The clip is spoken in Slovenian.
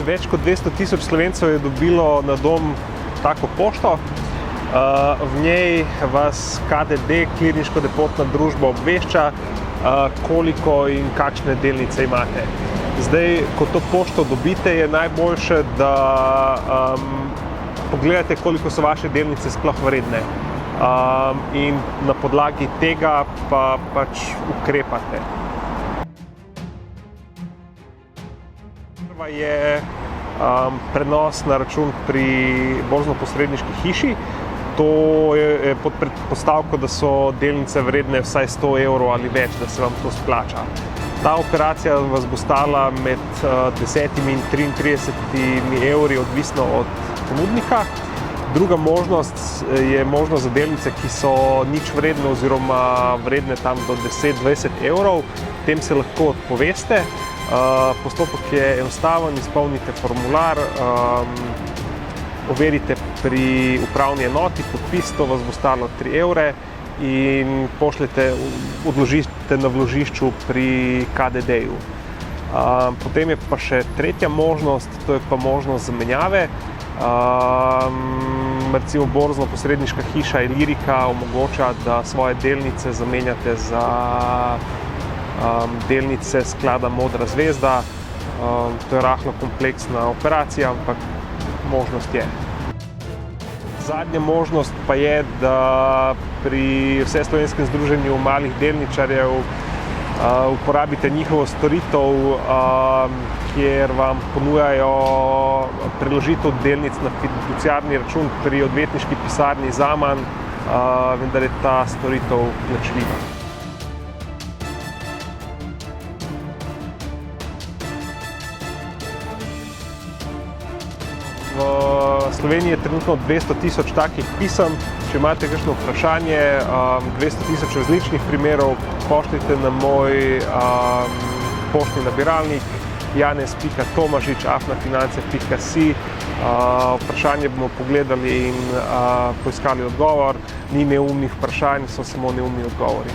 Več kot 200 tisoč Slovencev je dobilo na dom tako pošto. V njej vas KDD, Klirinško depotna družba, obvešča, koliko in kakšne delnice imate. Zdaj, ko to pošto dobite, je najboljše, da pogledate, koliko so vaše delnice sploh vredne. In na podlagi tega pa pač ukrepate. Prva je prenos na račun pri borzno-posredniški hiši. To je pod predpostavko, da so delnice vredne vsaj 100 evrov ali več, da se vam to splača. Ta operacija vas bo stala med 10 in 33 evri, odvisno od ponudnika. Druga možnost je možnost za delnice, ki so nič vredne oziroma vredne tam do 10-20 evrov. Tem se lahko odpoveste. Postopek je enostaven, izpolnite formular, overite pri upravni enoti podpis, to vas bo stalo 3 evre in odložite na vložišču pri KDD-ju. Potem je pa še tretja možnost, to je pa možnost zamenjave. Recimo borzno-posredniška hiša Ilirika omogoča, da svoje delnice zamenjate za delnice sklada Modra zvezda. To je rahlo kompleksna operacija, ampak možnost je. Zadnja možnost pa je, da pri Vseslovenskem združenju malih delničarjev uporabite njihovo storitev, kjer vam ponujajo preložitev delnic na fiduciarni račun pri odvetniški pisarni Zaman, vendar je ta storitev plačljiva. V Sloveniji je trenutno 200 tisoč takih pisem. Če imate kakšno vprašanje, 200 tisoč različnih primerov, pošljite na moj poštni nabiralnik janez.tomažič@finance.si. Vprašanje bomo pogledali in poiskali odgovor. Ni neumnih vprašanj, so samo neumni odgovori.